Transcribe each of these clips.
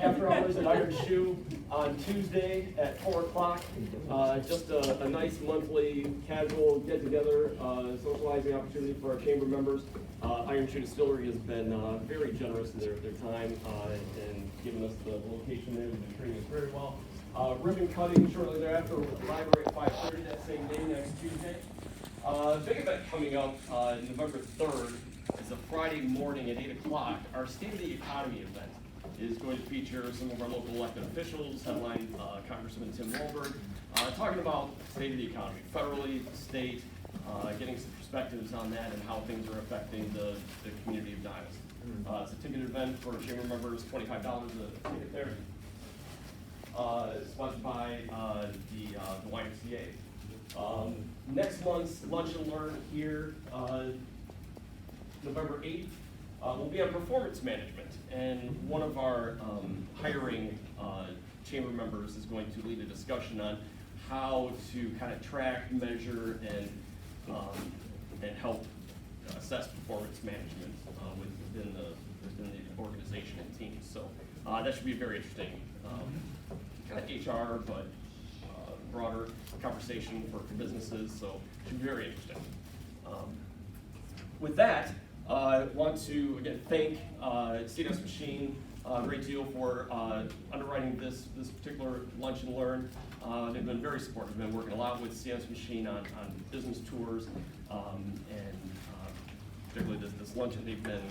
after hours at Iron Shoe on Tuesday at 4 o'clock. Just a nice monthly casual get-together, socializing opportunity for our chamber members. Iron Shoe Distillery has been very generous in their time and given us the location there. They've been treating us very well. Ribbon cutting shortly thereafter with the library at 5:30 that same day, next Tuesday. Big event coming up November 3rd is a Friday morning at 8 o'clock. Our State of the Economy event is going to feature some of our local elected officials, headline Congressman Tim Walberg, talking about state of the economy, federally, state, getting some perspectives on that and how things are affecting the community of Niles. It's a ticketed event for chamber members, $25 a ticket there. Sponsored by the YMCA. Next month's Lunch and Learn here, November 8th, will be on performance management. And one of our hiring chamber members is going to lead a discussion on how to kind of track, measure, and help assess performance management within the organization and teams. So that should be very interesting. Kind of HR, but broader conversation for businesses, so it should be very interesting. With that, I want to again thank CDS Machine a great deal for underwriting this particular Lunch and Learn. They've been very supportive. They've been working a lot with CDS Machine on business tours, and particularly this luncheon. They've been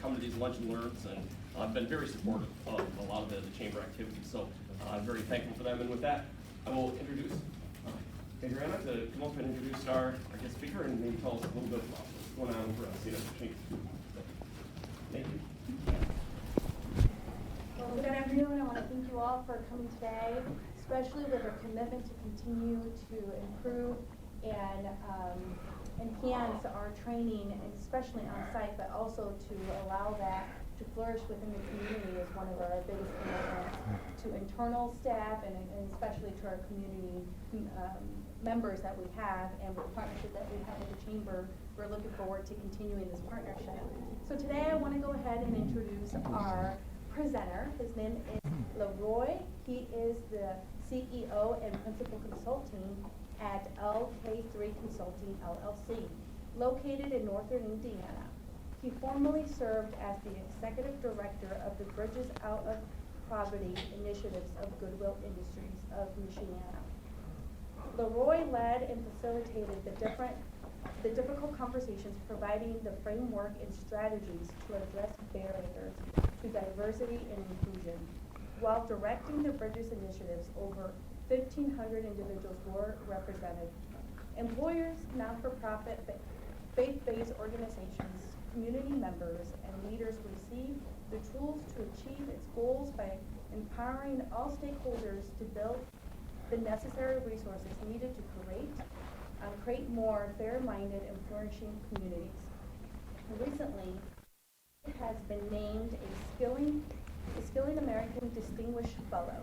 come to these Lunch and Learns and I've been very supportive of a lot of the chamber activities. So I'm very thankful for them. And with that, I will introduce Adriana to come up and introduce our guest speaker and maybe tell us a little bit about what's going on for CDS Machine. Thank you. Well, good afternoon. I want to thank you all for coming today, especially with our commitment to continue to improve and enhance our training, especially on site, but also to allow that to flourish within the community is one of our biggest commitments to internal staff and especially to our community members that we have, and with the partnership that we have with the chamber. We're looking forward to continuing this partnership. So today I want to go ahead and introduce our presenter. His name is LeRoy. He is the CEO and Principal Consulting at LK3 Consulting LLC, located in Northern Indiana. He formerly served as the Executive Director of the Bridges Out of Poverty Initiatives of Goodwill Industries of Michiana. LeRoy led and facilitated the difficult conversations, providing the framework and strategies to address barriers to diversity and inclusion. While directing the Bridges initiatives, over 1,500 individuals were represented. Employers, not-for-profit, faith-based organizations, community members, and leaders receive the tools to achieve its goals by empowering all stakeholders to build the necessary resources needed to create more fair-minded and flourishing communities. Recently, it has been named a Skilling American Distinguished Fellow,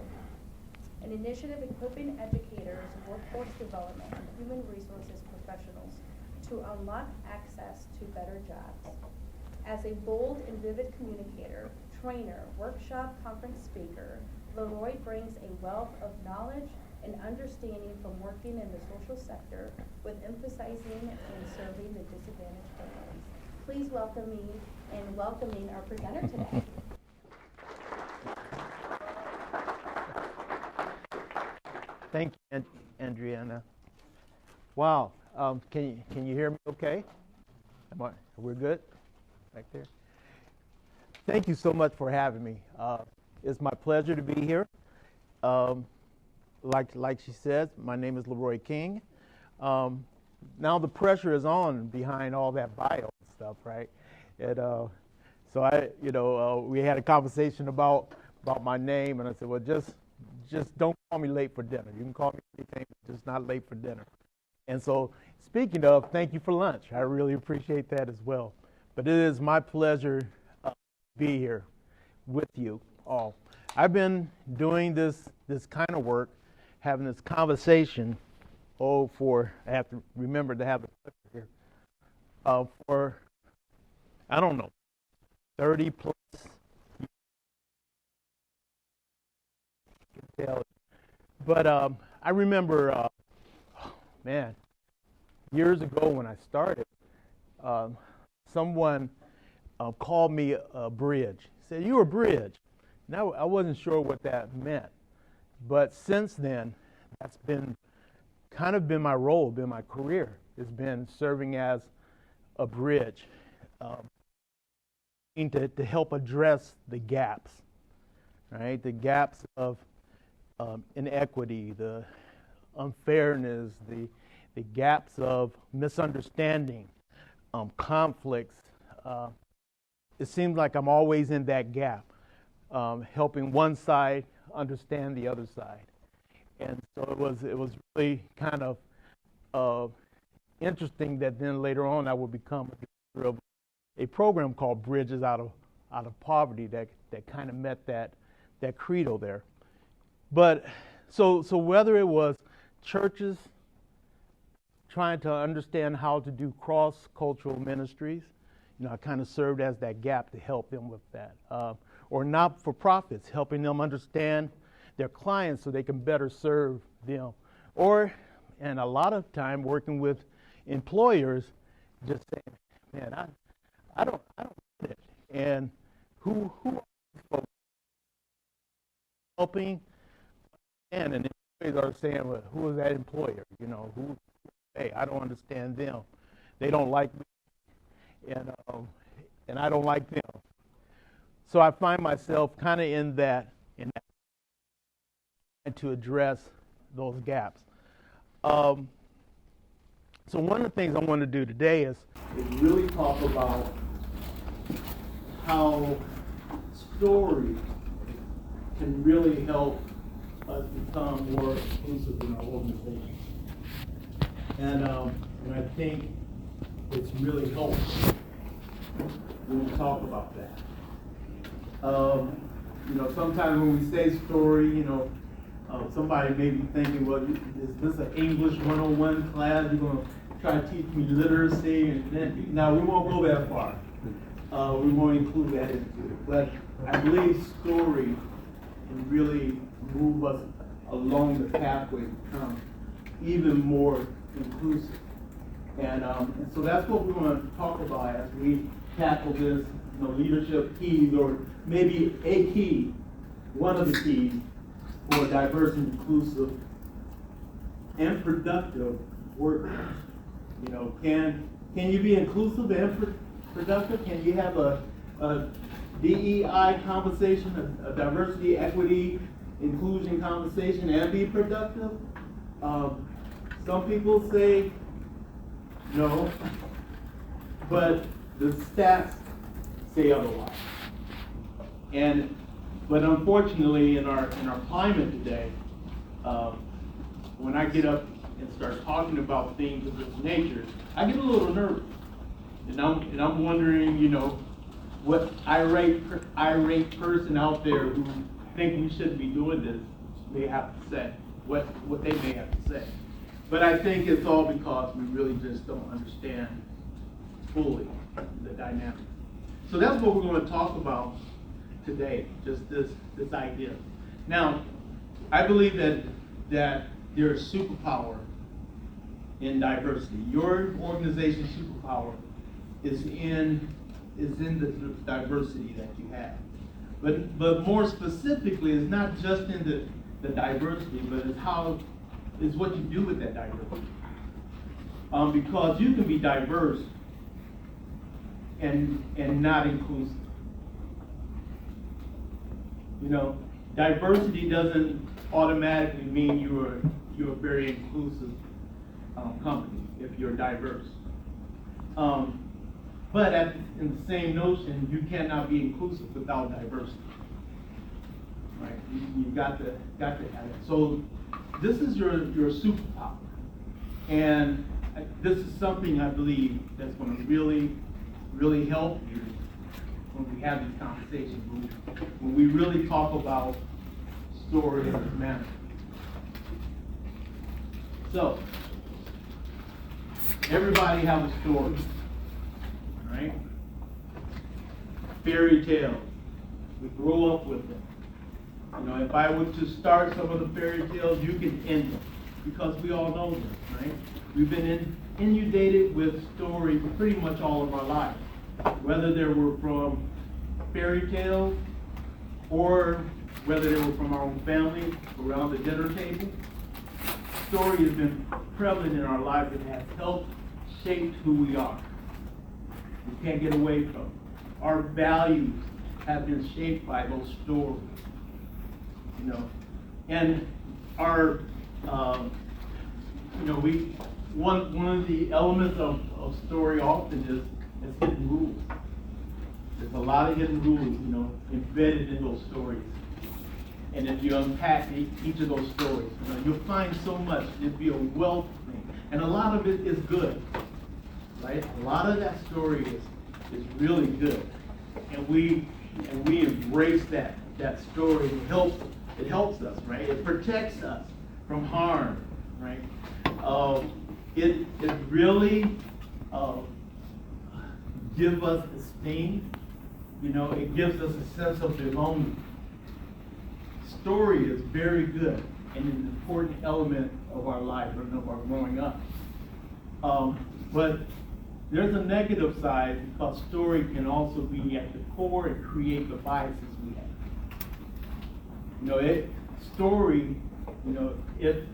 an initiative equipping educators, workforce development, and human resources professionals to unlock access to better jobs. As a bold and vivid communicator, trainer, workshop, conference speaker, LeRoy brings a wealth of knowledge and understanding from working in the social sector, with emphasizing and serving the disadvantaged families. Please welcome me and welcoming our presenter today. Thank you, Adriana. Wow, can you hear me okay? We're good? Back there? Thank you so much for having me. It's my pleasure to be here. Like she says, my name is LeRoy King. Now the pressure is on behind all that bio stuff, right? And so we had a conversation about my name, and I said, well, just don't call me late for dinner. You can call me anything, but just not late for dinner. And so, speaking of, thank you for lunch. I really appreciate that as well. But it is my pleasure to be here with you all. I've been doing this kind of work, having this conversation, I have to remember to have the pleasure here, for, I don't know, 30 plus years. But I remember, man, years ago when I started, someone called me a bridge. He said, "You're a bridge." Now I wasn't sure what that meant, but since then, that's been kind of been my role, been my career. It's been serving as a bridge, to help address the gaps, right? The gaps of inequity, the unfairness, the gaps of misunderstanding, conflicts. It seems like I'm always in that gap, helping one side understand the other side. And so it was really kind of interesting that then later on I would become a director of a program called Bridges Out of Poverty that kind of met that credo there. But so whether it was churches trying to understand how to do cross-cultural ministries, I kind of served as that gap to help them with that. Or not-for-profits, helping them understand their clients so they can better serve them. And a lot of time working with employers, just saying, man, I don't get it. And who are these folks helping? And employees are saying, well, who is that employer? Hey, I don't understand them. They don't like me, and I don't like them. So I find myself kind of in that to address those gaps. So one of the things I want to do today is really talk about how story can really help us become more inclusive in our organization. And I think it's really helpful when we talk about that. Sometimes when we say story, somebody may be thinking, well, is this an English 101 class? You're going to try to teach me literacy? And then, now, we won't go that far. We won't include that into it. But I believe story can really move us along the pathway to become even more inclusive. And so that's what we're going to talk about as we tackle this, leadership keys, or maybe a key, one of the keys for diverse and inclusive and productive workers. Can you be inclusive and productive? Can you have a DEI conversation, a diversity, equity, inclusion conversation, and be productive? Some people say no, but the stats say otherwise. But unfortunately, in our climate today, when I get up and start talking about things of this nature, I get a little nervous, and I'm wondering, what irate person out there who think we shouldn't be doing this may have to say, what they may have to say. But I think it's all because we really just don't understand fully the dynamics. So that's what we're going to talk about today, just this idea. Now, I believe that there's superpower in diversity. Your organization's superpower is in the diversity that you have. But more specifically, it's not just in the diversity, but it's what you do with that diversity. Because you can be diverse and not inclusive. Diversity doesn't automatically mean you're a very inclusive company if you're diverse. But in the same notion, you cannot be inclusive without diversity. Right? You've got to have it. So this is your superpower, and this is something I believe that's going to really, really help you when we have these conversations, when we really talk about story in this manner. So, everybody has a story, right? Fairy tales. We grow up with them. You know, if I were to start some of the fairy tales, you can end them, because we all know them, right? We've been inundated with stories pretty much all of our lives, whether they were from fairy tales or whether they were from our own family around the dinner table. Story has been prevalent in our lives and has helped shape who we are. We can't get away from it. Our values have been shaped by those stories, you know. And our, you know, one of the elements of story often is hidden rules. There's a lot of hidden rules, you know, embedded in those stories. And if you unpack each of those stories, you know, you'll find so much. It'll be a wealth thing. And a lot of it is good, right? A lot of that story is really good. And we embrace that story. It helps us, right? It protects us from harm, right? It really gives us esteem. You know, it gives us a sense of belonging. Story is very good and an important element of our life and of our growing up. But there's a negative side, because story can also be at the core and create the biases we have. You know, story, you know, if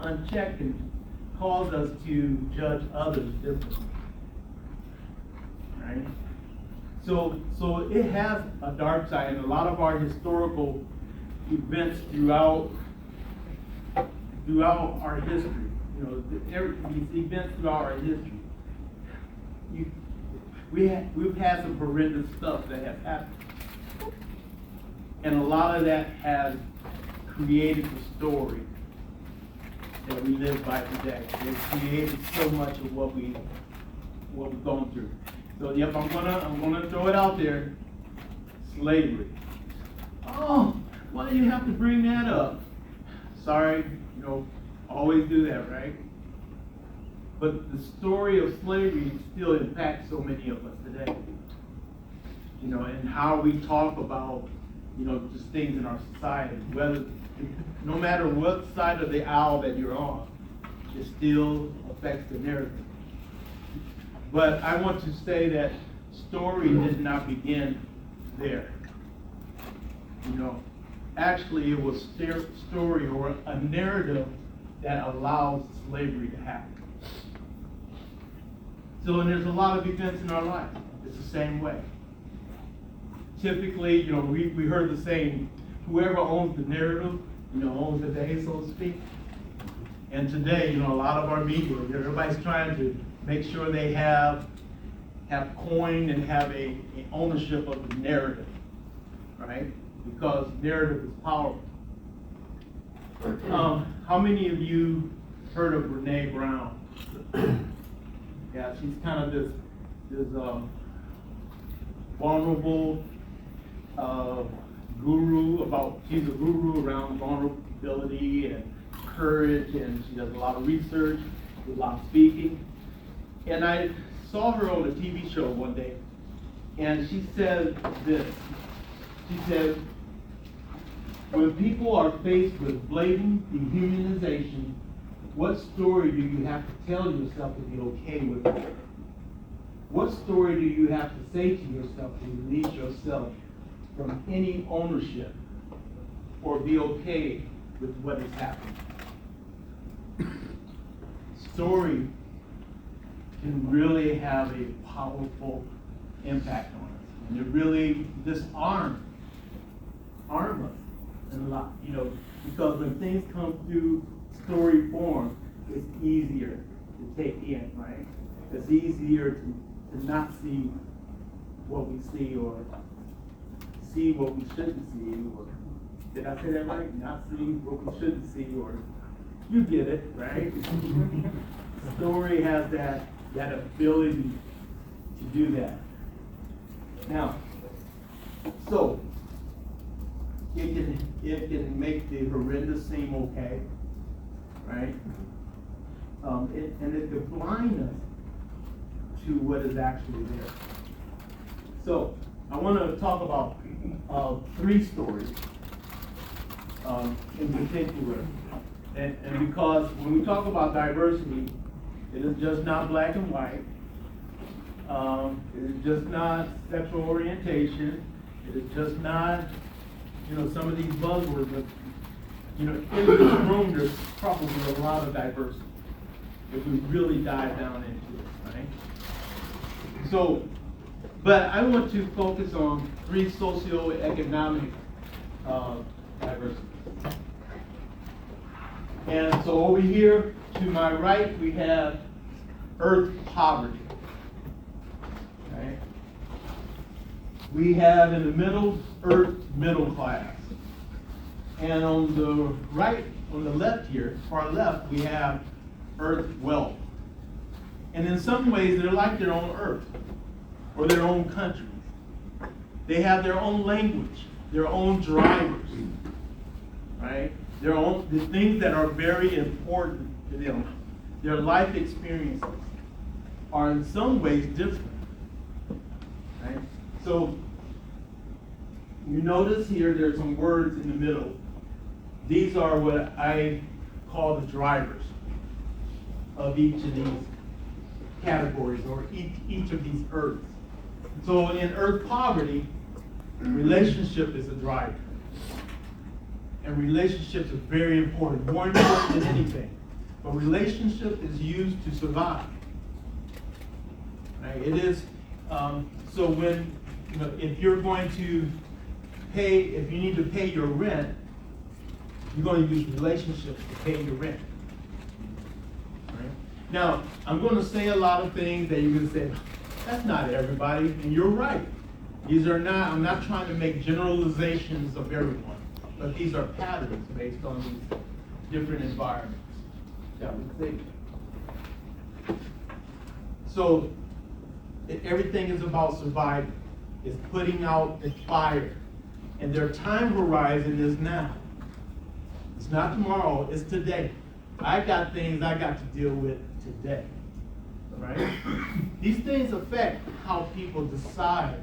unchecked, can cause us to judge others differently, right? So it has a dark side, and a lot of our historical events throughout our history, you know, these events throughout our history, we've had some horrendous stuff that has happened, and a lot of that has created the story that we live by today. It's created so much of what we've gone through. So yep, I'm gonna throw it out there. Slavery. Oh, why do you have to bring that up? Sorry, you know, always do that, right? But the story of slavery still impacts so many of us today. You know, and how we talk about, you know, just things in our society, no matter what side of the aisle that you're on, it still affects the narrative. But I want to say that story did not begin there. You know, actually it was story or a narrative that allows slavery to happen. So, and there's a lot of events in our life. It's the same way. Typically, you know, we heard the saying, whoever owns the narrative, you know, owns the day, so to speak. And today, you know, a lot of our media, everybody's trying to make sure they have coined and have a ownership of the narrative, right? Because narrative is powerful. How many of you heard of Brene Brown? Yeah, she's kind of this vulnerable guru she's a guru around vulnerability and courage, and she does a lot of research, a lot of speaking. And I saw her on a TV show one day, and she said this. She said, when people are faced with blatant dehumanization, what story do you have to tell yourself to be okay with it? What story do you have to say to yourself to release yourself from any ownership or be okay with what is happening? Story can really have a powerful impact on us. And it really disarm us a lot, you know, because when things come through story form, it's easier to take in, right? It's easier to not see what we see, or see what we shouldn't see, or did I say that right? Not see what we shouldn't see, or you get it, right? Story has that ability to do that. Now, so it can make the horrendous seem okay, right? And it can blind us to what is actually there. So I want to talk about 3 stories in particular. And because when we talk about diversity, it is just not black and white. It is just not sexual orientation. It is just not, some of these buzzwords. But, in this room, there's probably a lot of diversity if we really dive down into it, right? So, but I want to focus on 3 socioeconomic diversity. And so over here to my right, we have earth poverty. Okay. We have in the middle, earth middle class. And on the right, on the left here, far left, we have earth wealth. And in some ways, they're like their own earth or their own country. They have their own language, their own drivers, right? The things that are very important to them, their life experiences are in some ways different, right? So you notice here there's some words in the middle. These are what I call the drivers of each of these categories or each of these earths. So in earth poverty, relationship is a driver. And relationships are very important, more important than anything. But relationship is used to survive. Right? It is, so when, if you're going to pay, if you need to pay your rent, you're going to use relationships to pay your rent. Right? Now, I'm going to say a lot of things that you're going to say, that's not everybody, and you're right. These are not, I'm not trying to make generalizations of everyone, but these are patterns based on these different environments that we see. So everything is about surviving. It's putting out a fire. And their time horizon is now. It's not tomorrow, it's today. I got things I got to deal with today. Right? These things affect how people decide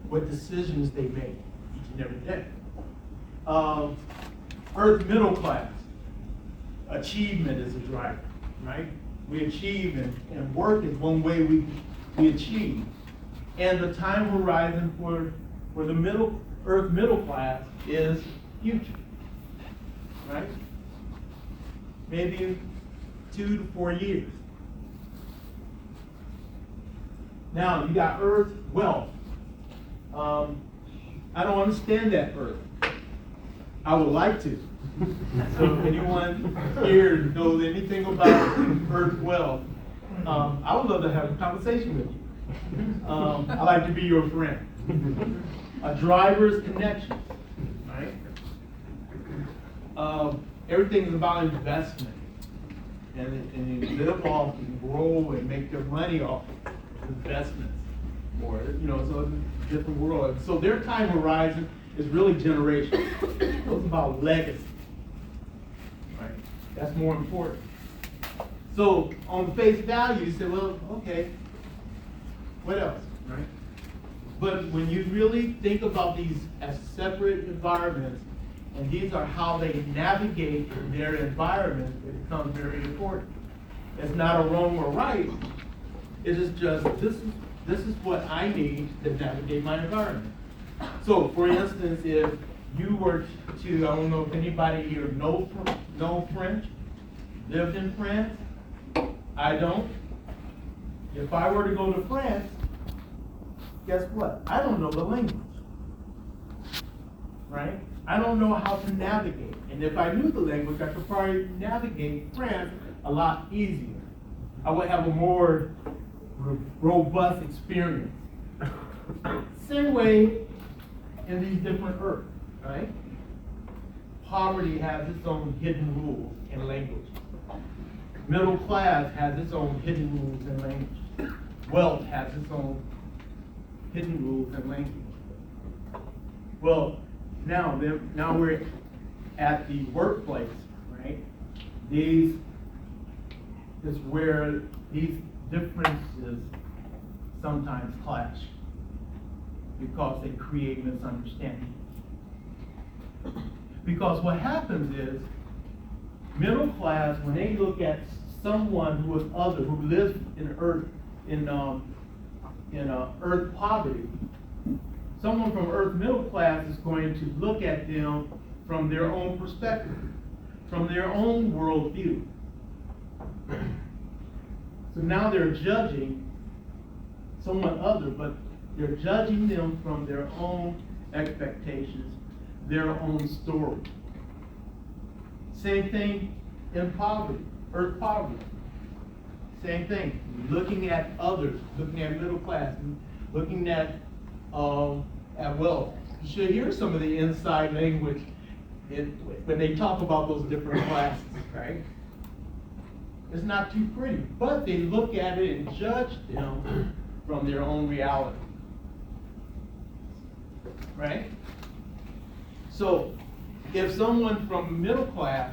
what decisions they make each and every day. Earth middle class. Achievement is a driver, right? We achieve, and work is one way we achieve. And the time horizon for the earth middle class is future, right? Maybe 2 to 4 years. Now, you got earth wealth. I don't understand that earth. I would like to. So if anyone here knows anything about earth wealth, I would love to have a conversation with you. I'd like to be your friend. A driver's connection, right? Everything is about investment. And you live off and grow and make your money off investments. Or, so it's a different world. So their time horizon is really generational. It's about legacy. Right? That's more important. So on face value, you say, well, okay, what else? Right? But when you really think about these as separate environments, and these are how they navigate their environment, it becomes very important. It's not a wrong or right. It is just, this is what I need to navigate my environment. So, for instance, if you were to, I don't know if anybody here know French, lived in France, I don't. If I were to go to France, guess what? I don't know the language, right? I don't know how to navigate. And if I knew the language, I could probably navigate France a lot easier. I would have a more robust experience. Same way in these different earths, right? Poverty has its own hidden rules and language. Middle class has its own hidden rules and language. Wealth has its own hidden rules and language. Well, now we're at the workplace, right? This is where these differences sometimes clash because they create misunderstanding. Because what happens is, middle class, when they look at someone who is other, who lives in earth poverty, someone from earth middle class is going to look at them from their own perspective, from their own worldview. So now they're judging someone other, but they're judging them from their own expectations, their own story. Same thing in poverty, earth poverty. Same thing, looking at others, looking at middle class, looking at wealth. You should hear some of the inside language when they talk about those different classes, right? It's not too pretty, but they look at it and judge them from their own reality, right? So, if someone from middle class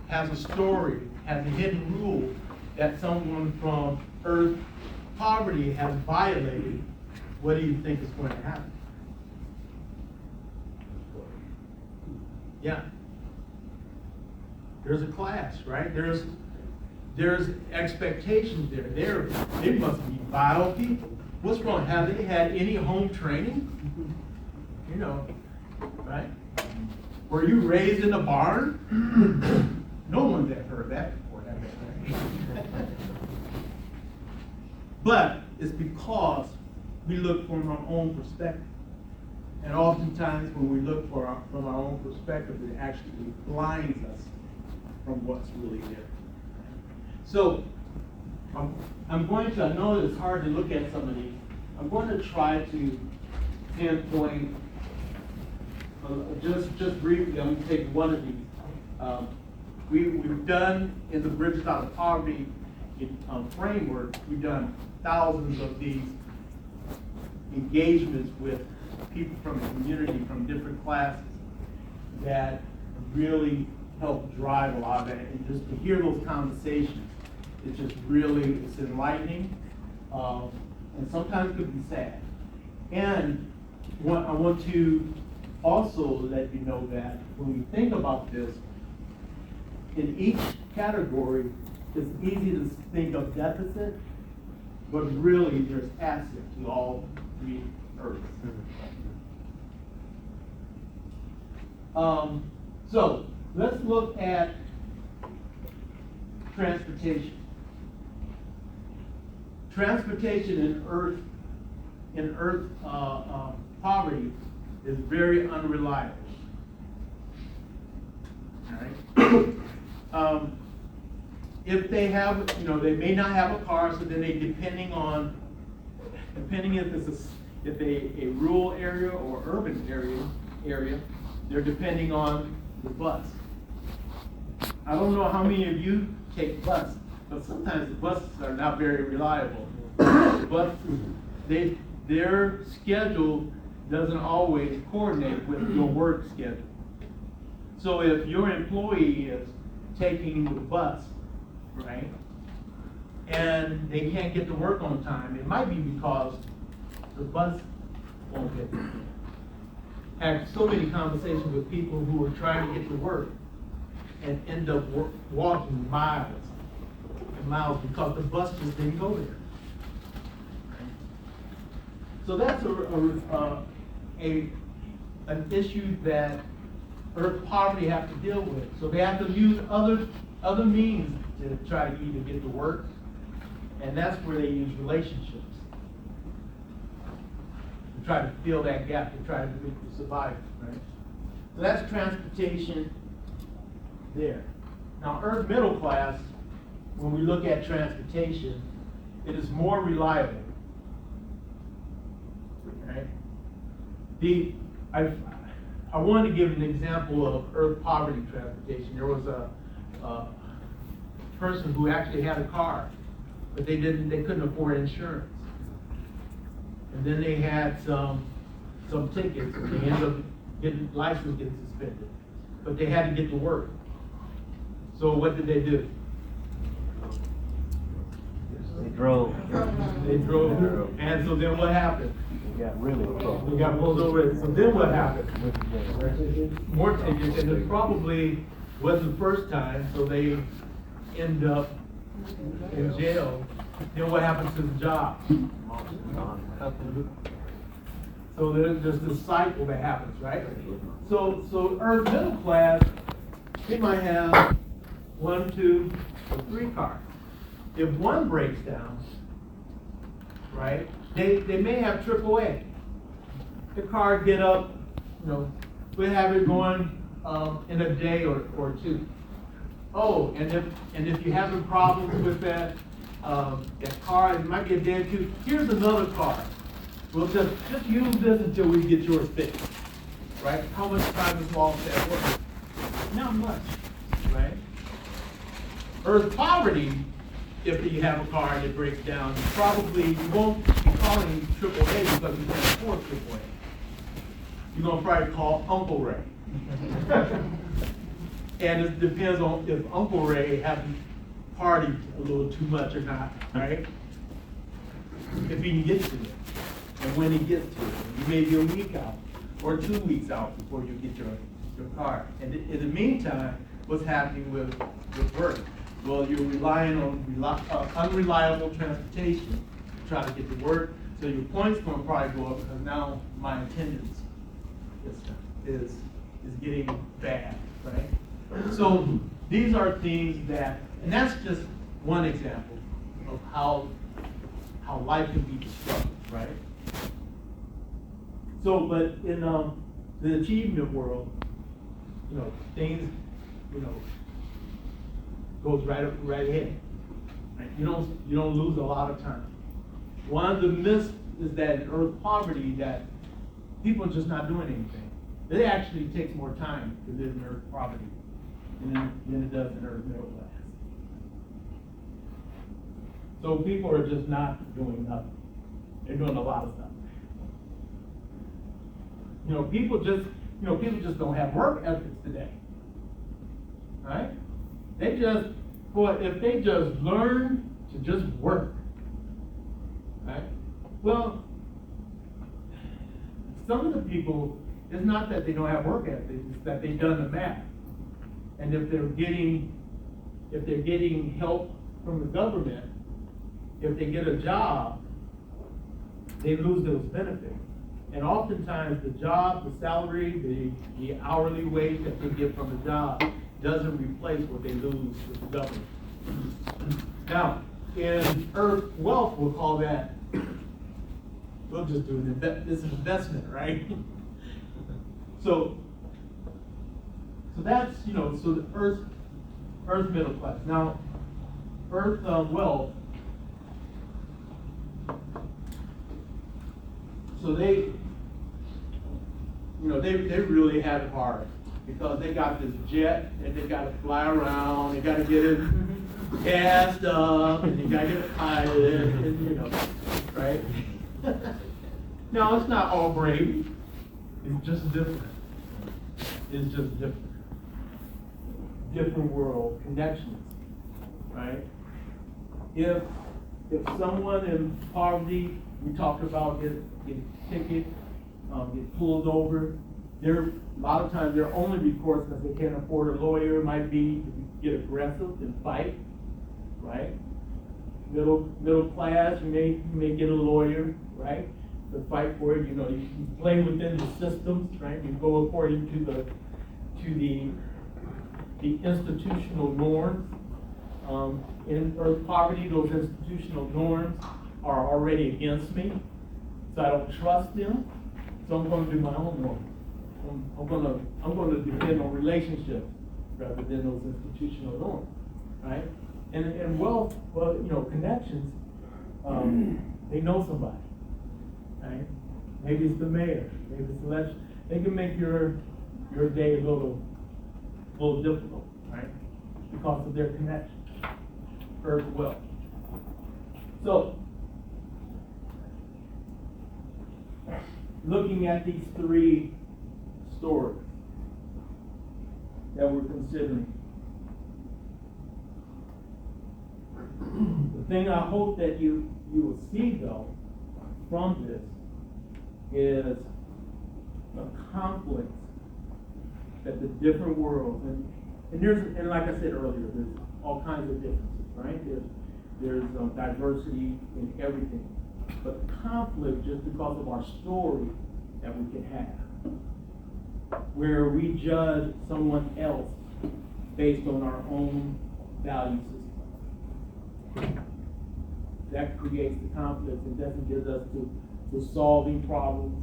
has a story, has a hidden rule that someone from earth poverty has violated, what do you think is going to happen? Yeah. There's a class, right? There's expectations there. They must be vile people. What's wrong? Have they had any home training? You know, right? Were you raised in a barn? No one's ever heard that before. But it's because we look from our own perspective. And oftentimes when we look from our own perspective, it actually blinds us from what's really there. So I'm going to, I know it's hard to look at some of these. I'm going to try to pinpoint, just briefly, I'm going to take one of these. We've done in the Bridges Out of Poverty framework, we've done thousands of these engagements with people from the community, from different classes, that really help drive a lot of that. And just to hear those conversations, it's just really, it's enlightening, and sometimes could be sad. And I want to also let you know that when we think about this, in each category, it's easy to think of deficit, but really there's asset to all three earths. So let's look at transportation. Transportation in earth poverty is very unreliable. All right. If they have, they may not have a car, so then they depending if it's a rural area or urban area, they're depending on the bus. I don't know how many of you take bus, but sometimes the buses are not very reliable. But their schedule doesn't always coordinate with your work schedule. So if your employee is taking the bus, right, and they can't get to work on time, it might be because the bus won't get there. I had so many conversations with people who are trying to get to work and end up walking miles and miles because the bus just didn't go there. So that's an issue that earth poverty have to deal with. So they have to use other means to try to either get to work, and that's where they use relationships to try to fill that gap, to try to survive, right? So that's transportation there. Now, earth middle class, when we look at transportation, it is more reliable, right? I wanted to give an example of earth poverty transportation. There was a person who actually had a car, but they couldn't afford insurance. And then they had some tickets, and they ended up getting license getting suspended. But they had to get to work. So what did they do? They drove. They drove. And so then what happened? got really close. We got pulled over, so then what happened? More tickets, and it probably wasn't the first time, so they end up in jail. Then what happens to the job? So there's this cycle that happens, right? So Earth middle class, they might have 1, 2, or 3 cars. If one breaks down, right, they may have AAA. The car get up, we have it going in a day or two. Oh, and if you're having problems with that car, it might get dead too. Here's another car. We'll just use this until we get yours fixed, right? How much time is lost at work? Not much, right? Earth poverty, if you have a car and it breaks down, you won't be calling AAA because you can't afford AAA. You're gonna probably call Uncle Ray. And it depends on if Uncle Ray hasn't partied a little too much or not, right? If he can get to it, and when he gets to it, you may be a week out or 2 weeks out before you get your car. And in the meantime, what's happening with work? Well, you're relying on unreliable transportation to try to get to work, so your points going to probably go up because now my attendance is getting bad, right? So these are things that, and that's just one example of how life can be disrupted, right? So, but in the achievement world, things, goes right ahead. Right? You don't lose a lot of time. One of the myths is that in Earth poverty that people are just not doing anything. It actually takes more time to live in Earth poverty than it does in Earth middle class. So people are just not doing nothing. They're doing a lot of stuff. People just don't have work ethics today. Right? If they just learn to just work, right? Well, some of the people, it's not that they don't have work ethics, it's that they've done the math. And if they're getting help from the government, if they get a job, they lose those benefits. And oftentimes the job, the salary, the hourly wage that they get from the job doesn't replace what they lose with the government. Now, in Earth wealth, we'll call that, we'll just do this investment, right? So that's, so the Earth middle class. Now, Earth wealth, so they really had it hard because they got this jet and they got to fly around, they got to get it gassed up, and they got to get it piloted, and right? No, it's not all great. It's just different. It's just different. Different world connections, right? If someone in poverty, we talked about get ticket, get pulled over, a lot of times their only recourse because they can't afford a lawyer might be to get aggressive and fight, right? Middle class, you may get a lawyer, right? To fight for it, you play within the systems, right? You go according to the institutional norms. In Earth poverty, those institutional norms are already against me, so I don't trust them. So I'm going to do my own norms. I'm going to depend on relationships rather than those institutional norms, right? And wealth, well, connections. They know somebody, right? Maybe it's the mayor, maybe it's the legislature. They can make your day a little difficult, right? Because of their connection. Earth wealth. So, looking at these 3 stories that we're considering, the thing I hope that you will see, though, from this is the conflicts that the different worlds, and like I said earlier, there's all kinds of differences, right? There's diversity in everything, but conflict just because of our story that we can have, where we judge someone else based on our own value system. That creates the conflict and doesn't get us to solving problems,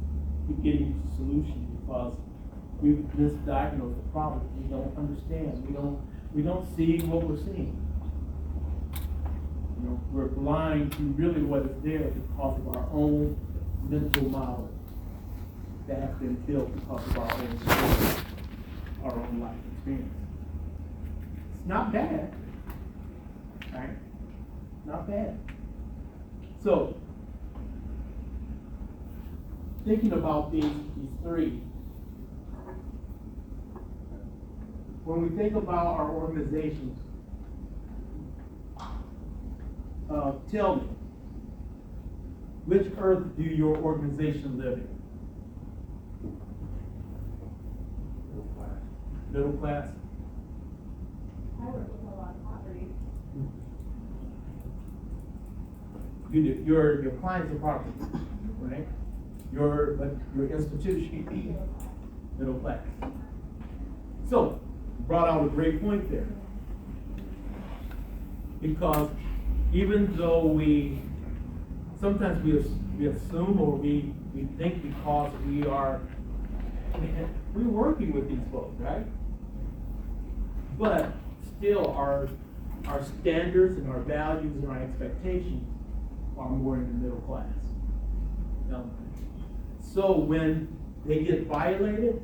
to getting to solutions, because we've misdiagnosed the problem. We don't understand. We don't see what we're seeing. You know, we're blind to really what is there because of our own mental model that has been built because of our own story, our own life experience. It's not bad, right? Not bad. So, thinking about these three, when we think about our organizations, tell me, which earth do your organization live in? Middle class? I work with a lot of poverty. You do. Your clients are poverty, right? Your institution, middle class. So, brought out a great point there. Because even though sometimes we assume or we think because we're working with these folks, right? But still our standards and our values and our expectations are more in the middle class. So when they get violated,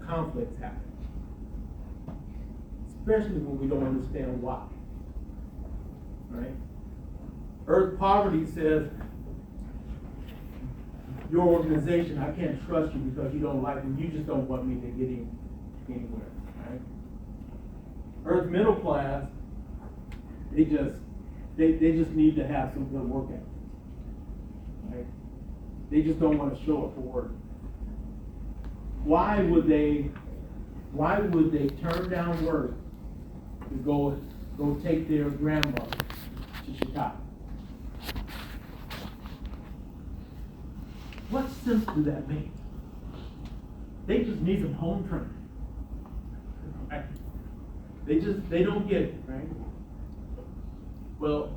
conflicts happen. Especially when we don't understand why. Right? Earth poverty says, your organization, I can't trust you because you don't like me. You just don't want me to get anywhere. Right? Earth middle class, they just need to have some good work ethic. Right? They just don't want to show up for work. Why would they turn down work to go take their grandmother to Chicago? What sense does that make? They just need some home training. Right? They don't get it, right? Well,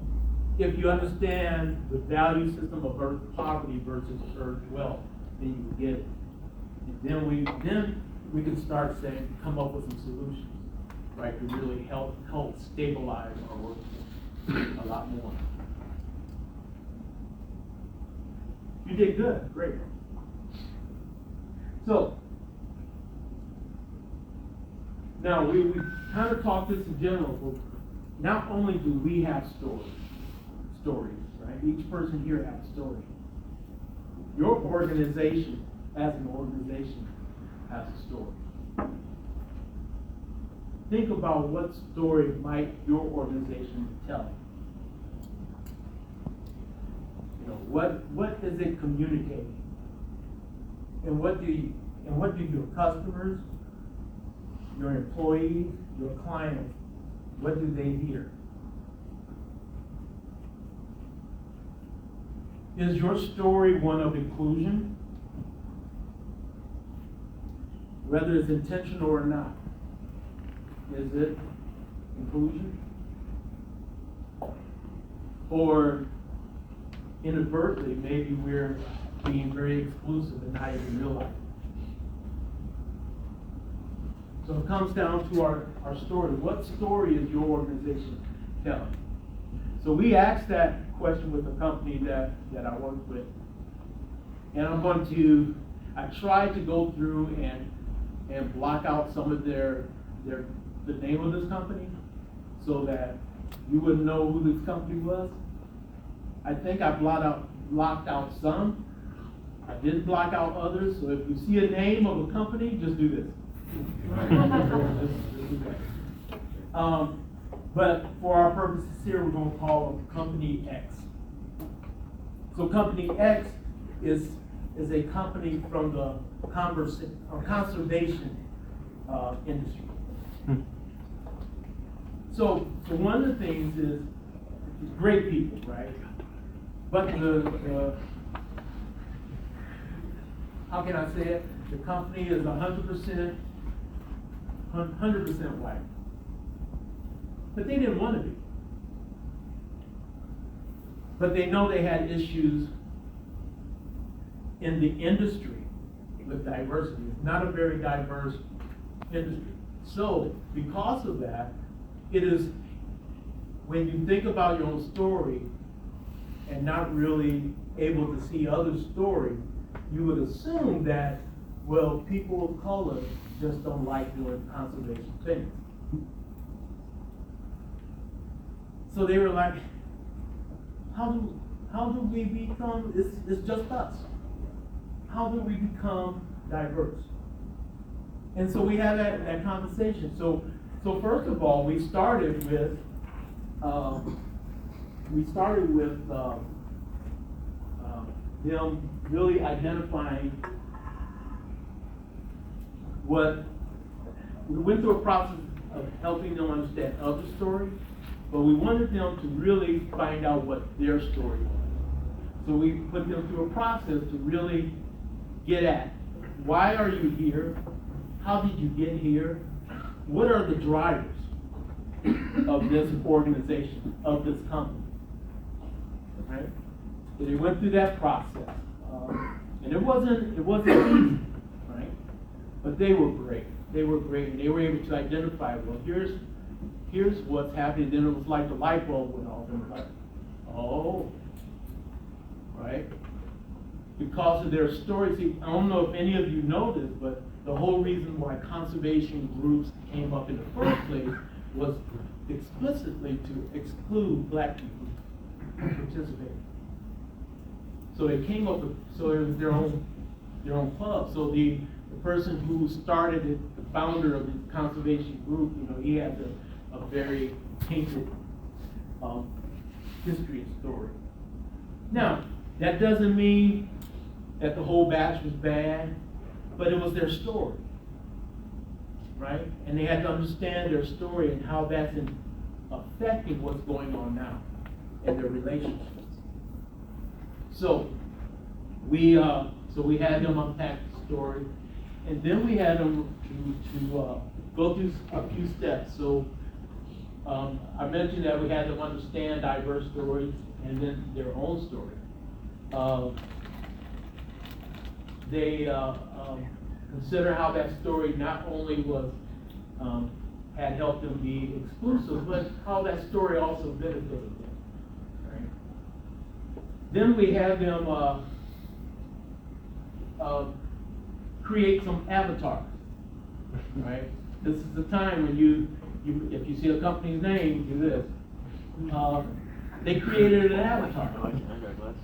if you understand the value system of earth poverty versus earth wealth, then you get it. And then we can start saying, come up with some solutions, right, to really help stabilize our workforce a lot more. You did good, great. So, now we kind of talked this in general, but not only do we have stories, right? Each person here has a story. Your organization, as an organization, has a story. Think about what story might your organization be telling. You know, what is it communicating? And what do your customers, your employees, your clients, what do they hear? Is your story one of inclusion? Whether it's intentional or not. Is it inclusion? Or inadvertently, maybe we're being very exclusive and not even realize it. So it comes down to our story. What story is your organization telling? So we asked that question with a company that I work with. And I tried to go through and block out some of the name of this company so that you wouldn't know who this company was. I think I blocked out some. I didn't block out others. So if you see a name of a company, just do this. But for our purposes here, we're going to call them Company X. So Company X is is a company from the conservation industry. So one of the things is great people, right? But how can I say it? The company is 100% white. But they didn't want to be. But they know they had issues in the industry with diversity. It's not a very diverse industry. So because of that, it is, when you think about your own story and not really able to see other stories, you would assume that, well, people of color just don't like doing conservation things. So they were like, how do we become, it's just us. How do we become diverse? And so we had that conversation. So first of all, we started with them really identifying what, we went through a process of helping them understand other stories, but we wanted them to really find out what their story was. So we put them through a process to really get at, why are you here? How did you get here? What are the drivers of this organization, of this company? Right? So they went through that process, and it wasn't easy, right? But they were great. They were great, and they were able to identify, well, here's what's happening. Then it was like the light bulb went off, and it was like, oh, right? Because of their stories. See, I don't know if any of you know this, but the whole reason why conservation groups came up in the first place was explicitly to exclude black people from participating. So they came up with, so it was their own club. So the person who started it, the founder of the conservation group, he has a very tainted history and story. Now, that doesn't mean that the whole batch was bad, but it was their story, right? And they had to understand their story and how that's affecting what's going on now in their relationships. So we had them unpack the story, and then we had them to go through a few steps. So I mentioned that we had them understand diverse stories and then their own story. They consider how that story not only was had helped them be exclusive, but how that story also benefited them. Right? Then we had them create some avatars. Right? This is the time when if you see a company's name, do this. They created an avatar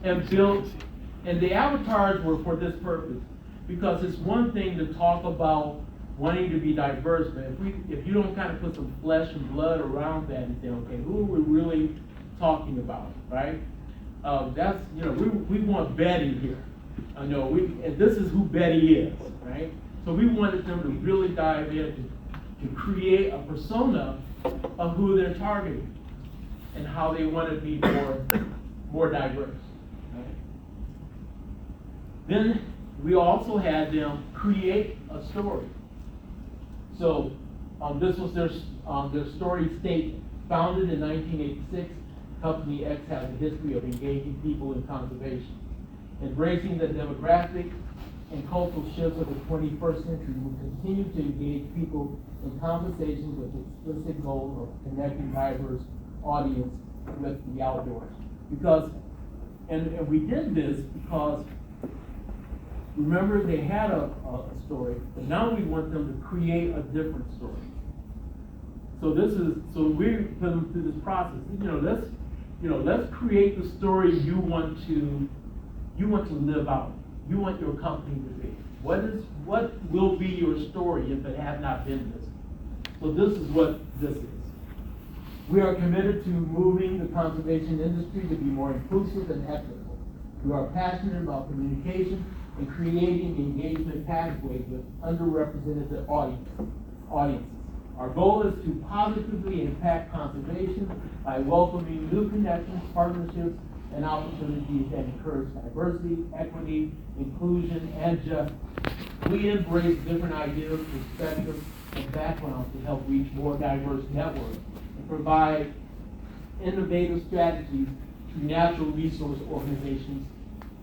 and built. And the avatars were for this purpose, because it's one thing to talk about wanting to be diverse, but if you don't kind of put some flesh and blood around that and say, okay, who are we really talking about, right? That's, we want Betty here. And this is who Betty is, right? So we wanted them to really dive in to create a persona of who they're targeting and how they want to be more diverse. Then we also had them create a story. So this was their story statement. Founded in 1986, Company X has a history of engaging people in conservation. Embracing the demographic and cultural shifts of the 21st century, will continue to engage people in conversations with the explicit goal of connecting diverse audience with the outdoors. And we did this because, remember, they had a story, but now we want them to create a different story. So we put them through this process. Let's create the story you want to live out. You want your company to be. What will be your story if it had not been this? So this is what this is. We are committed to moving the conservation industry to be more inclusive and equitable. We are passionate about communication, and creating engagement pathways with underrepresented audiences. Our goal is to positively impact conservation by welcoming new connections, partnerships, and opportunities that encourage diversity, equity, inclusion, and justice. We embrace different ideas, perspectives, and backgrounds to help reach more diverse networks and provide innovative strategies to natural resource organizations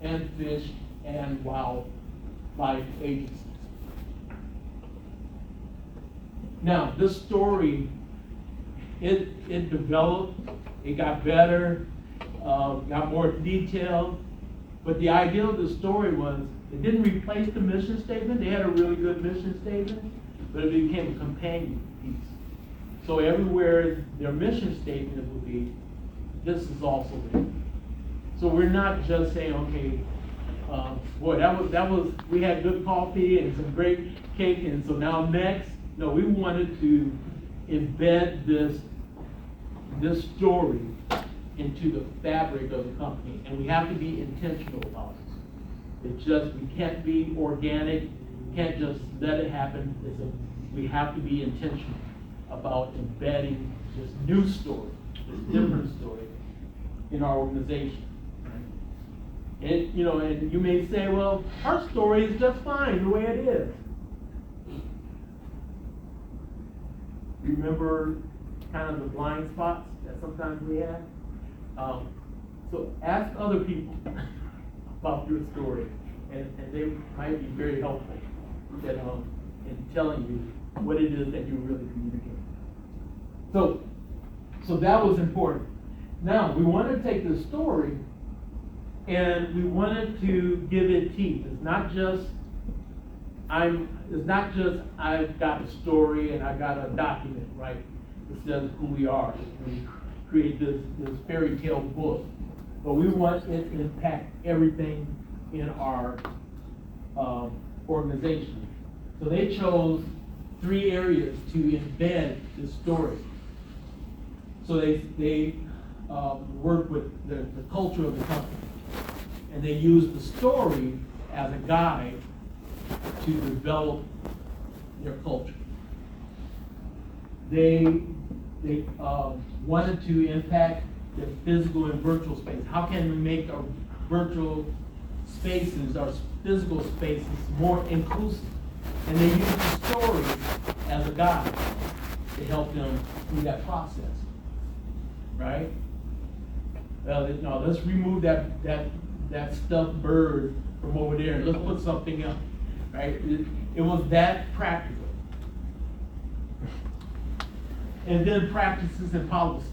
and fish and wildlife agencies. Now, this story, it developed, it got better, got more detailed, but the idea of the story was it didn't replace the mission statement. They had a really good mission statement, but it became a companion piece. So everywhere their mission statement would be, this is also there. So we're not just saying, okay, boy, that was, we had good coffee and some great cake, and so now next. No, we wanted to embed this story into the fabric of the company, and we have to be intentional about it. We can't be organic, can't just let it happen. We have to be intentional about embedding this new story, this different story in our organization. And you may say, well, our story is just fine the way it is. Remember kind of the blind spots that sometimes we have? So ask other people about your story, and they might be very helpful in telling you what it is that you really communicate. So that was important. Now, we want to take this story and we wanted to give it teeth. It's not just I've got a story and I got a document, right? It says who we are. We create this fairy tale book. But we want it to impact everything in our organization. So they chose 3 areas to embed this story. So they work with the culture of the company. And they use the story as a guide to develop their culture. They wanted to impact the physical and virtual space. How can we make our virtual spaces, our physical spaces, more inclusive? And they use the story as a guide to help them through that process, right? Let's remove that stuffed bird from over there and let's put something else, right? It was that practical. And then practices and policies.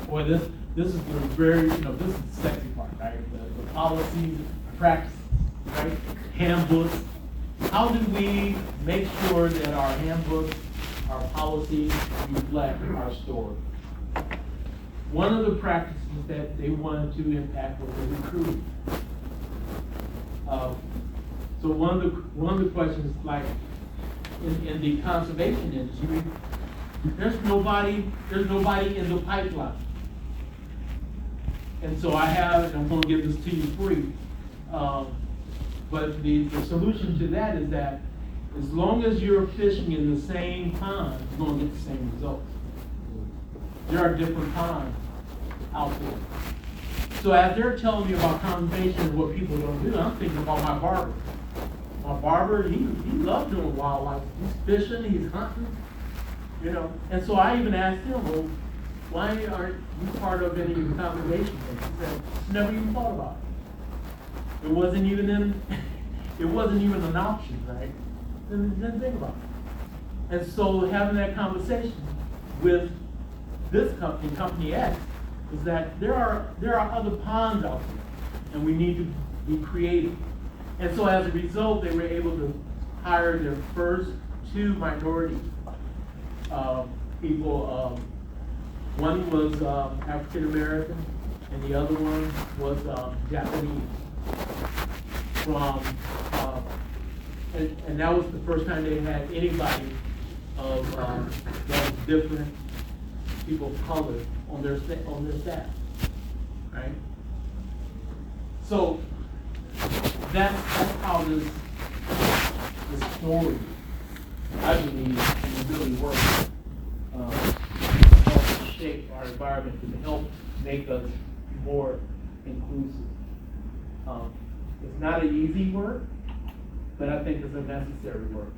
Boy, this is the very, this is the sexy part, right? The policies, practices, right? Handbooks. How do we make sure that our handbooks, our policies reflect our story? One of the practices that they wanted to impact was the recruiting. So one of the questions, like in the conservation industry, there's nobody in the pipeline. And so and I'm going to give this to you free. But the solution to that is that as long as you're fishing in the same pond, you're going to get the same results. There are different ponds out there. So as they're telling me about conservation and what people don't do, I'm thinking about my barber. My barber, he loves doing wildlife. He's fishing, he's hunting, And so I even asked him, well, why aren't you part of any of the conservation things? He said, never even thought about it. It wasn't even an option, right? Didn't think about it. And so having that conversation with this company, Company X, is that there are other ponds out there, and we need to be creative. And so as a result, they were able to hire their first 2 minority people. One was African American, and the other one was Japanese. And that was the first time they had anybody of that was different, people of color on their staff, right? So that's how this story, I believe, will really work. Help shape our environment and help make us more inclusive. It's not an easy work, but I think it's a necessary work.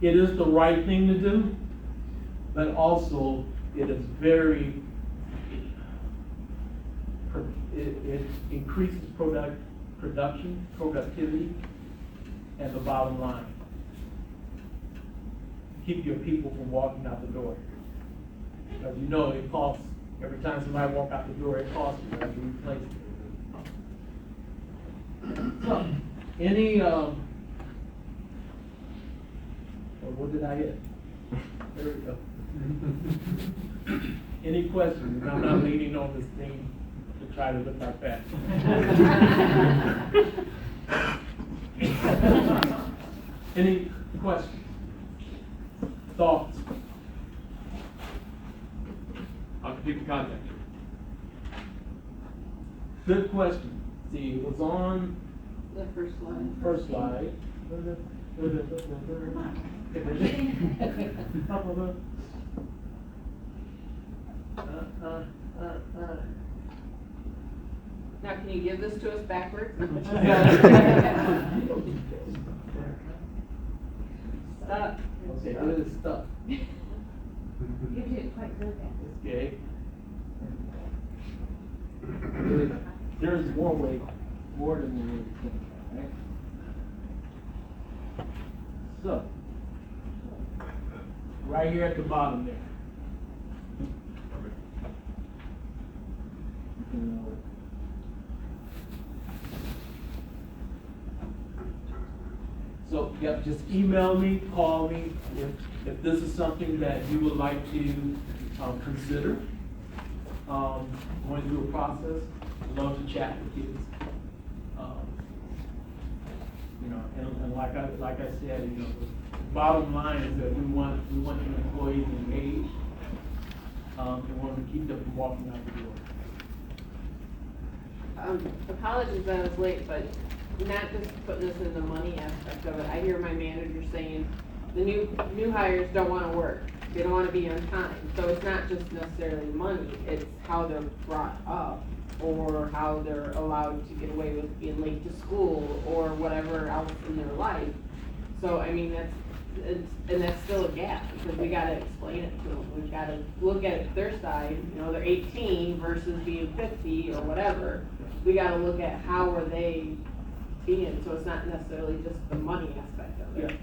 It is the right thing to do, but also it is it increases productivity, and the bottom line. Keep your people from walking out the door. Because you know it costs, every time somebody walk out the door, it costs you to replace it. So, any, what did I hit? There we go. Any questions? I'm not leaning on this thing to try to look like that. Any questions? Thoughts? How can people contact you? Good question. See, it was on The first one. first slide. Now, can you give this to us backwards? Stop. Okay, it is stuck. You did quite good at Okay. There's more way, more than you really think, right? So, right here at the bottom there. So, yeah, just email me, call me, if this is something that you would like to consider. Going through a process, I'd love to chat with you. You know, and like I said, you know, the bottom line is that we want the employees engaged, and we want to keep them from walking out the door. Apologies that I was late, but not just putting this in the money aspect of it. I hear my manager saying the new hires don't want to work. They don't want to be on time. So it's not just necessarily money, it's how they're brought up or how they're allowed to get away with being late to school or whatever else in their life. So, I mean, that's still a gap because we gotta explain it to them. We've gotta look at their side, you know, they're 18 versus being 50 or whatever. We gotta look at how are they being, so it's not necessarily just the money aspect of it.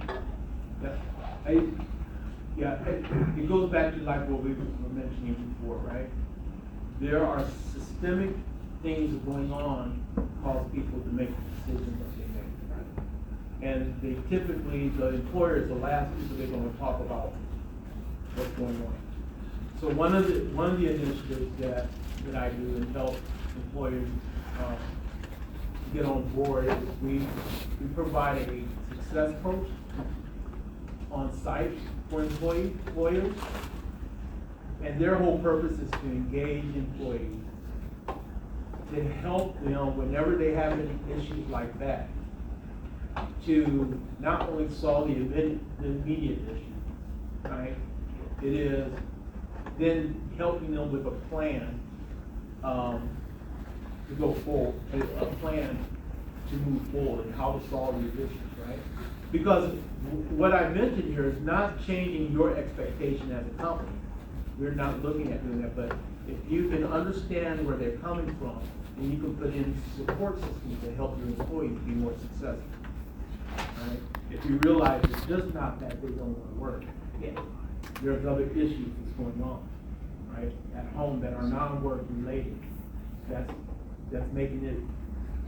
It goes back to like what we were mentioning before, right? There are systemic things going on that cause people to make the decisions that they make. And they typically, the employer is the last people they're going to talk about what's going on. So one of the initiatives that I do and help employers get on board is we provide a success coach on site for employers. And their whole purpose is to engage employees, to help them whenever they have any issues like that, to not only solve the immediate issue, right? It is then helping them with a plan to go forward, a plan to move forward, and how to solve these issues, right? Because what I mentioned here is not changing your expectation as a company. We're not looking at doing that, but if you can understand where they're coming from, then you can put in support systems to help your employees be more successful. Right? If you realize it's just not that they don't want to work, there's other issues that's going on, right, at home that are non-work related. That's making it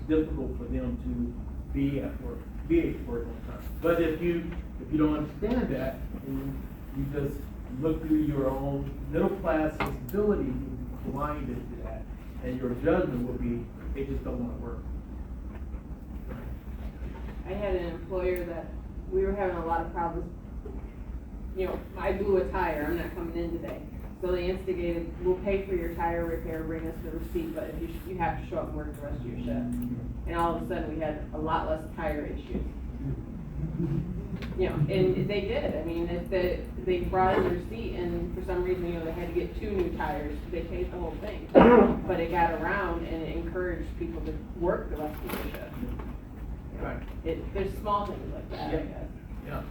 difficult for them to be at work on time. But if you don't understand that, and you just look through your own middle class sensibility, you'll be blinded to that, and your judgment will be, they just don't want to work. I had an employer that we were having a lot of problems. You know, I blew a tire, I'm not coming in today. So they instigated, we'll pay for your tire repair, bring us the receipt, but if you have to show up and work the rest of your shift. And all of a sudden, we had a lot less tire issues. You know, and they did, I mean, if they brought in the receipt and for some reason, you know, they had to get 2 new tires, they paid the whole thing. But it got around and it encouraged people to work the rest of the shift. You know, Right. there's small things like that, I guess. Yeah.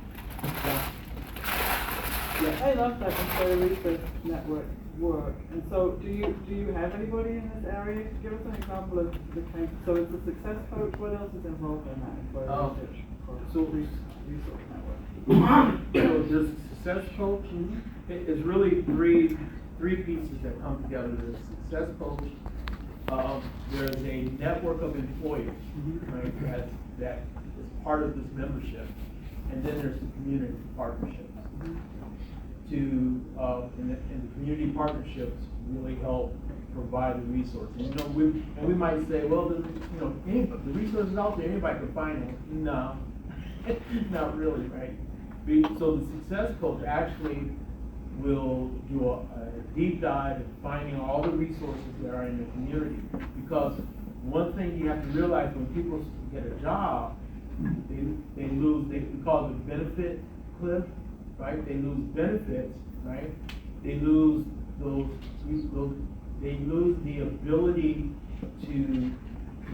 I love that employee research network work. And so do you have anybody in this area? Give us an example of the kind, so it's a success coach, what else is involved in that employee research? So Resource network. So this success coach is really three pieces that come together. There's success coach, there's a network of employers, right, that is part of this membership, and then there's the community partnerships. And the community partnerships really help provide the resources. You know, we might say, well, the resources out there, anybody can find them. No, not really, right? So the success coach actually will do a deep dive in finding all the resources that are in the community. Because one thing you have to realize, when people get a job, they lose, we call it the benefit cliff, right? They lose benefits, right? They lose they lose the ability to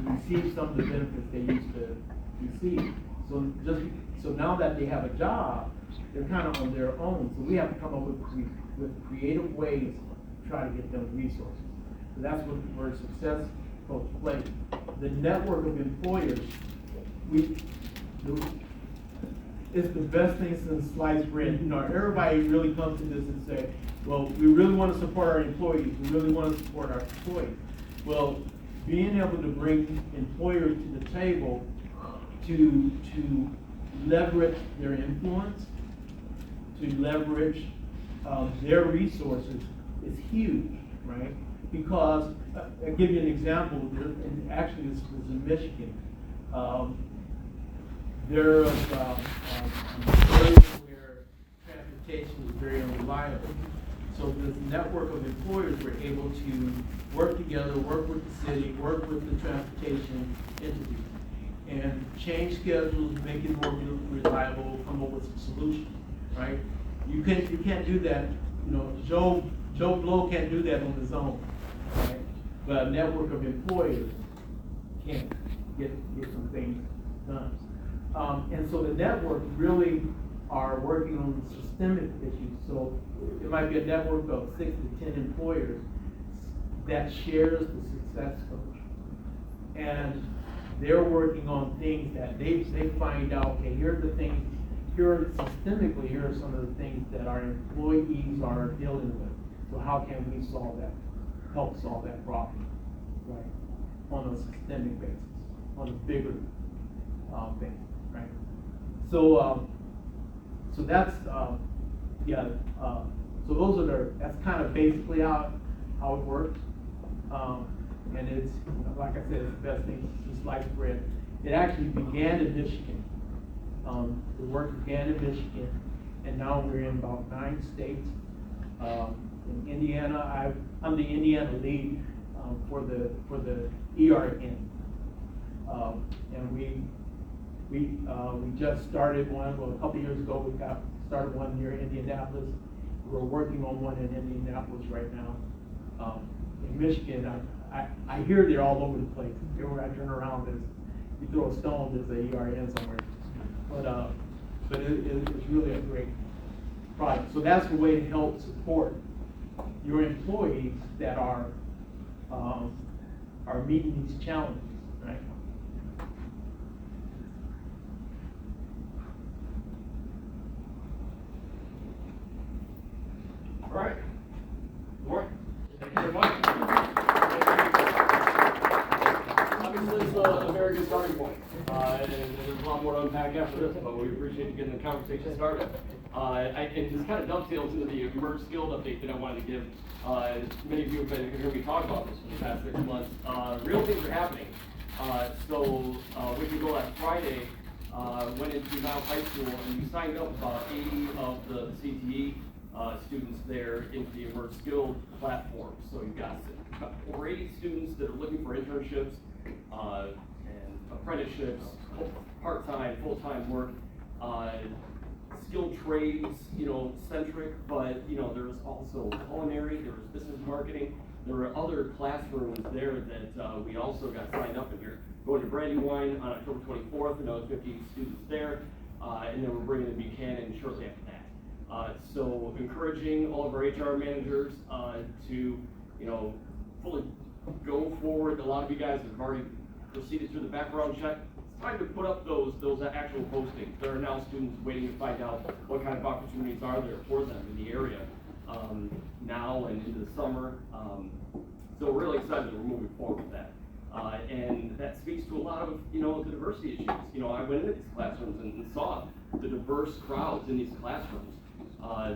receive some of the benefits they used to receive. So now that they have a job, they're kind of on their own. So we have to come up with creative ways to try to get them resources. So that's where success coach plays. The network of employers, it's the best thing since sliced bread. You know, everybody really comes to this and say, well, we really want to support our employees. We really want to support our employees. Well, being able to bring employers to the table to leverage their influence, to leverage their resources is huge, right? Because, I'll give you an example, and actually this was in Michigan. There was areas where transportation was very unreliable. So this network of employers were able to work together, work with the city, work with the transportation entities, and change schedules, make it more reliable, come up with some solutions, right? You can't do that, you know, Joe Blow can't do that on his own, right? But a network of employers can get some things done. And so the network really are working on systemic issues. So it might be a network of 6 to 10 employers that shares the success coach. And they're working on things that they find out, okay, here are systemically, here are some of the things that our employees are dealing with. So how can we help solve that problem, right? On a systemic basis, on a bigger basis, right? So that's, so that's kind of basically how it works. And it's, like I said, it's the best thing since sliced bread. It actually began in Michigan. The work began in Michigan, and now we're in about 9 states. In Indiana, I'm the Indiana lead for the ERN, and we just started one. Well, a couple years ago, we started one near Indianapolis. We're working on one in Indianapolis right now. In Michigan, I hear they're all over the place. Everywhere I turn around, you throw a stone, there's a ERN somewhere. But it's really a great product. So that's the way to help support your employees that are meeting these challenges, right? All right. LeRoy, thank you very much. Obviously, this is a very good starting point. And there's a lot more to unpack after this, but we appreciate you getting the conversation started. And this kind of dovetails into the emerged skills update that I wanted to give. Many of you have been hearing me talk about this for the past 6 months. Real things are happening. So we could go last Friday, went into Mount High School, and we signed up about 80 of the CTE students there into the Emerge Skill platform. So you've got over 80 students that are looking for internships and apprenticeships, part-time, full-time work, skilled trades, centric, but, there's also culinary, there was business marketing. There were other classrooms there that we also got signed up in here. Going to Brandywine on October 24th, another 50 students there, and then we're bringing in Buchanan shortly after that. So encouraging all of our HR managers to, fully go forward. A lot of you guys have already proceeded through the background check. It's time to put up those actual postings. There are now students waiting to find out what kind of opportunities are there for them in the area now and into the summer. So we're really excited that we're moving forward with that. And that speaks to a lot of, the diversity issues. I went into these classrooms and saw the diverse crowds in these classrooms.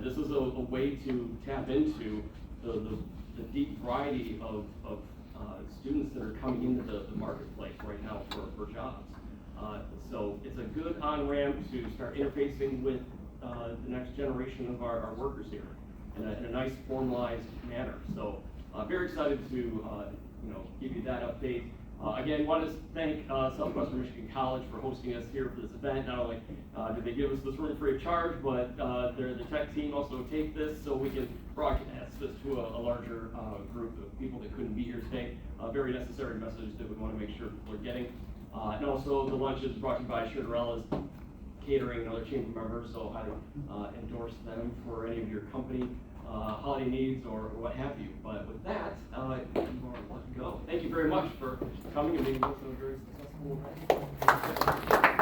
This is a way to tap into the deep variety of students that are coming into the marketplace right now for jobs. So it's a good on-ramp to start interfacing with the next generation of our workers here in a nice formalized manner. So very excited to give you that update. Again, want to thank Southwestern Michigan College for hosting us here for this event. Not only did they give us this room free of charge, but the tech team also taped this so we can broadcast this to a larger group of people that couldn't be here today. A very necessary message that we want to make sure people are getting. And also the lunch is brought to you by Sugarella's Catering and other chamber members, so I endorse them for any of your company holiday needs or what have you. But with that, let's go. Thank you very much for coming and being also a very successful event.